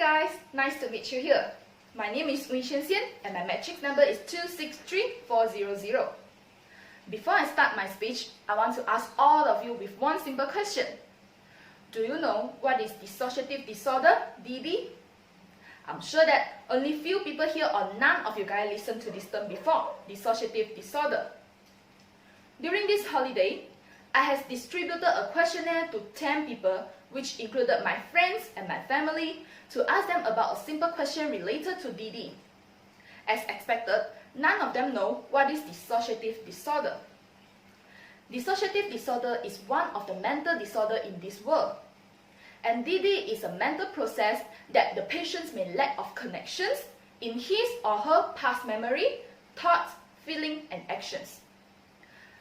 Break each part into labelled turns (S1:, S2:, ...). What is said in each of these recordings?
S1: guys, nice to meet you here. My name is Wei Xian and my matrix number is 263400. Before I start my speech, I want to ask all of you with one simple question. Do you know what is dissociative disorder, DD? I'm sure that only few people here or none of you guys listened to this term before, dissociative disorder. During this holiday, I have distributed a questionnaire to 10 people, which included my friends and my family, to ask them about a simple question related to DD. As expected, none of them know what is dissociative disorder. Dissociative disorder is one of the mental disorders in this world. And DD is a mental process that the patients may lack of connections in his or her past memory, thoughts, feelings, and actions.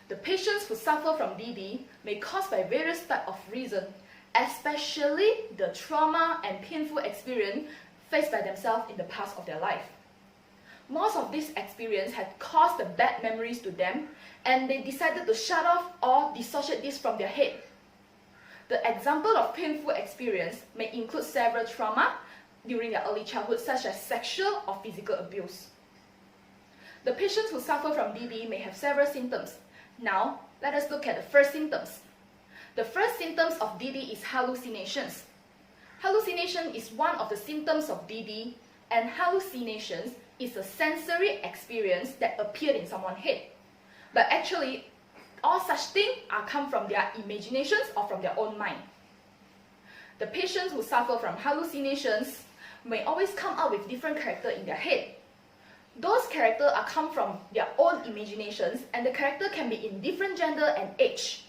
S1: The patients who suffer from DD may cause by various types of reasons, especially the trauma and painful experience faced by themselves in the past of their life. Most of these experiences have caused the bad memories to them, and they decided to shut off or dissociate this from their head. The example of painful experience may include several trauma during their early childhood, such as sexual or physical abuse. The patients who suffer from DD may have several symptoms. Now, let us look at the first symptoms. The first symptoms of DD is hallucinations. Hallucination is one of the symptoms of DD, and hallucinations is a sensory experience that appeared in someone's head. But actually, all such things come from their imaginations or from their own mind. The patients who suffer from hallucinations may always come up with different characters in their head. Those characters come from their own imaginations, and the character can be in different gender and age.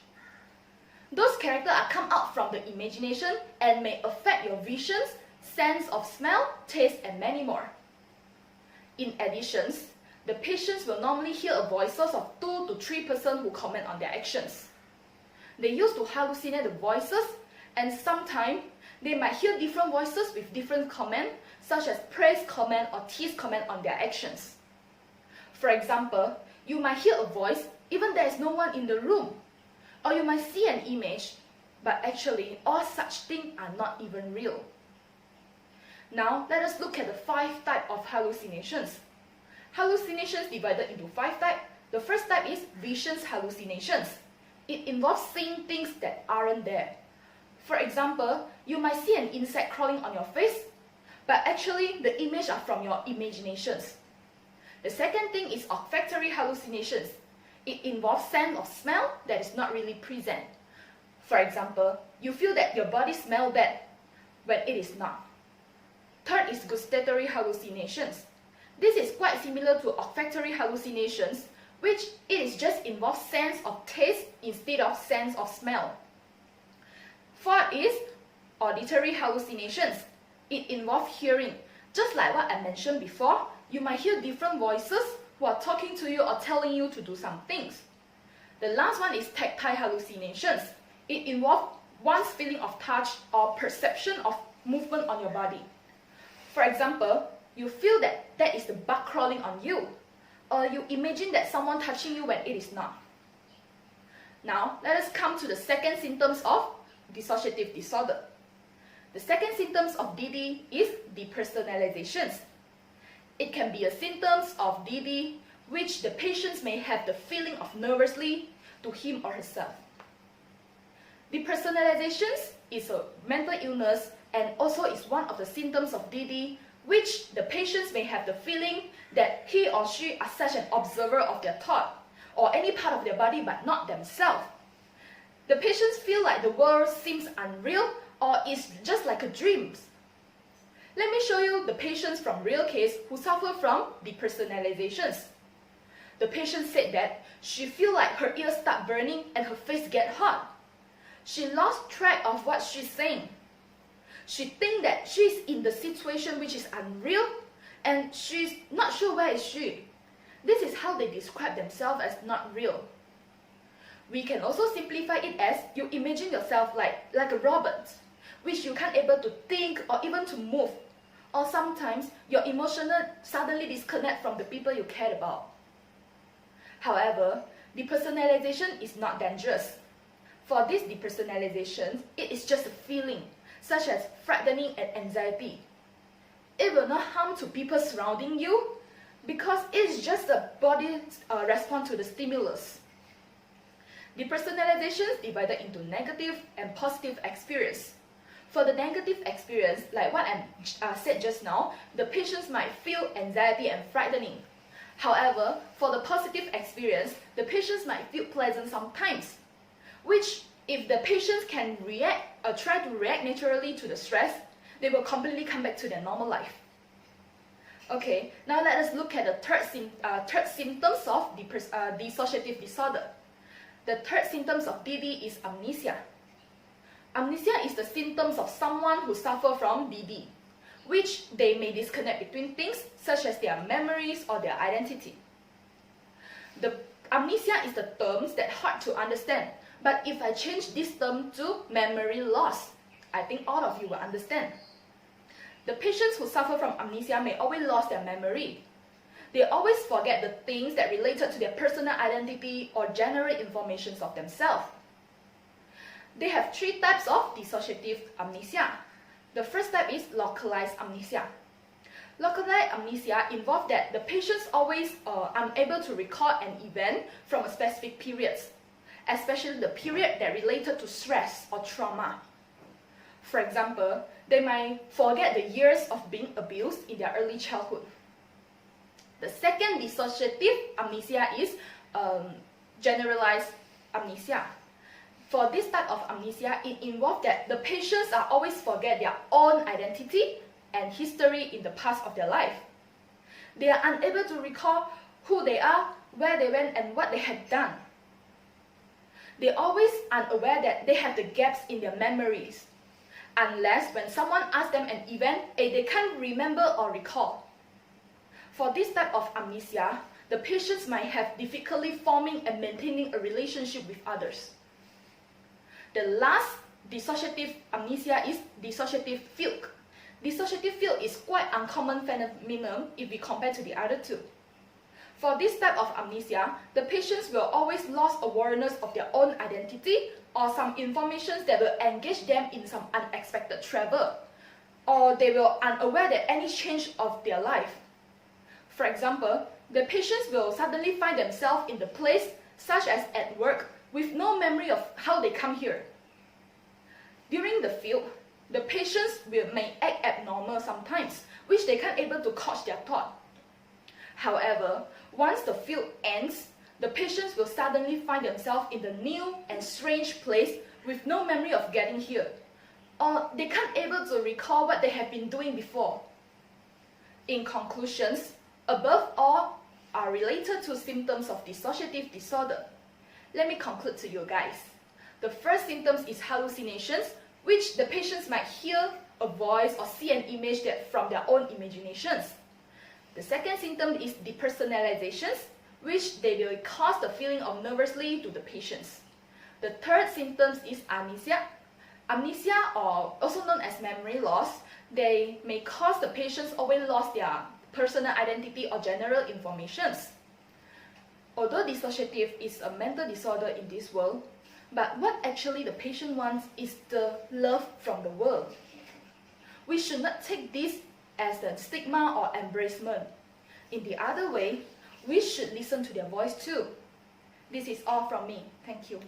S1: Those characters come out from the imagination and may affect your visions, sense of smell, taste, and many more. In addition, the patients will normally hear voices of 2 to 3 persons who comment on their actions. They used to hallucinate the voices, and sometimes they might hear different voices with different comments, such as praise comment or tease comment on their actions. For example, you might hear a voice even there is no one in the room, or you might see an image, but actually all such things are not even real. Now, let us look at the 5 types of hallucinations. Hallucinations divided into 5 types. The first type is visions hallucinations. It involves seeing things that aren't there. For example, you might see an insect crawling on your face, but actually the images are from your imaginations. The second thing is olfactory hallucinations. It involves sense of smell that is not really present. For example, you feel that your body smells bad when it is not. Third is gustatory hallucinations. This is quite similar to olfactory hallucinations, which it is just involves sense of taste instead of sense of smell. Fourth is auditory hallucinations. It involves hearing. Just like what I mentioned before, you might hear different voices who are talking to you or telling you to do some things. The last one is tactile hallucinations. It involves one's feeling of touch or perception of movement on your body. For example, you feel that that is the bug crawling on you, or you imagine that someone touching you when it is not. Now, let us come to the second symptoms of dissociative disorder. The second symptoms of DD is depersonalizations. It can be a symptoms of DD which the patients may have the feeling of nervously to him or herself. Depersonalizations is a mental illness and also is one of the symptoms of DD which the patients may have the feeling that he or she are such an observer of their thought or any part of their body but not themselves. The patients feel like the world seems unreal or is just like a dream. Let me show you the patients from real case who suffer from depersonalizations. The patient said that she feel like her ears start burning and her face get hot. She lost track of what she's saying. She think that she's in the situation which is unreal and she's not sure where is she. This is how they describe themselves as not real. We can also simplify it as you imagine yourself like a robot, which you can't able to think or even to move. Or sometimes your emotions suddenly disconnect from the people you care about. However, depersonalization is not dangerous. For this depersonalization, it is just a feeling, such as frightening and anxiety. it will not harm to people surrounding you because it's just the body's response to the stimulus. Depersonalization is divided into negative and positive experience. For the negative experience, like what I said just now, the patients might feel anxiety and frightening. However, for the positive experience, the patients might feel pleasant sometimes, which if the patients can try to react naturally to the stress, they will completely come back to their normal life. Okay, now let us look at the third symptoms of dissociative disorder. The third symptoms of DD is amnesia. Amnesia is the symptoms of someone who suffers from DD, which they may disconnect between things such as their memories or their identity. The amnesia is the terms that are hard to understand, but if I change this term to memory loss, I think all of you will understand. The patients who suffer from amnesia may always lose their memory. They always forget the things that related to their personal identity or general information of themselves. They have three types of dissociative amnesia. The first type is localized amnesia. Localized amnesia involves that the patients always unable to recall an event from a specific period, especially the period that related to stress or trauma. For example, they might forget the years of being abused in their early childhood. The second dissociative amnesia is generalized amnesia. For this type of amnesia, it involves that the patients are always forget their own identity and history in the past of their life. They are unable to recall who they are, where they went, and what they have done. They are always unaware that they have the gaps in their memories, unless when someone asks them an event, they can't remember or recall. For this type of amnesia, the patients might have difficulty forming and maintaining a relationship with others. The last dissociative amnesia is dissociative fugue. Dissociative fugue is quite uncommon phenomenon if we compare to the other two. For this type of amnesia, the patients will always lose awareness of their own identity or some information that will engage them in some unexpected travel, or they will unaware that any change of their life. For example, the patients will suddenly find themselves in the place such as at work with no memory of how they come here. During the fugue, the patients may act abnormal sometimes, which they can't able to catch their thought. However, once the fugue ends, the patients will suddenly find themselves in the new and strange place with no memory of getting here, or they can't able to recall what they have been doing before. In conclusions, above all are related to symptoms of dissociative disorder. Let me conclude to you guys. The first symptoms is hallucinations, which the patients might hear a voice or see an image from their own imaginations. The second symptom is depersonalizations, which they will cause the feeling of nervously to the patients. The third symptom is amnesia. Amnesia, or also known as memory loss, they may cause the patients always lose their personal identity or general informations. Although dissociative is a mental disorder in this world, but what actually the patient wants is the love from the world. We should not take this as a stigma or embracement. In the other way, we should listen to their voice too. This is all from me. Thank you.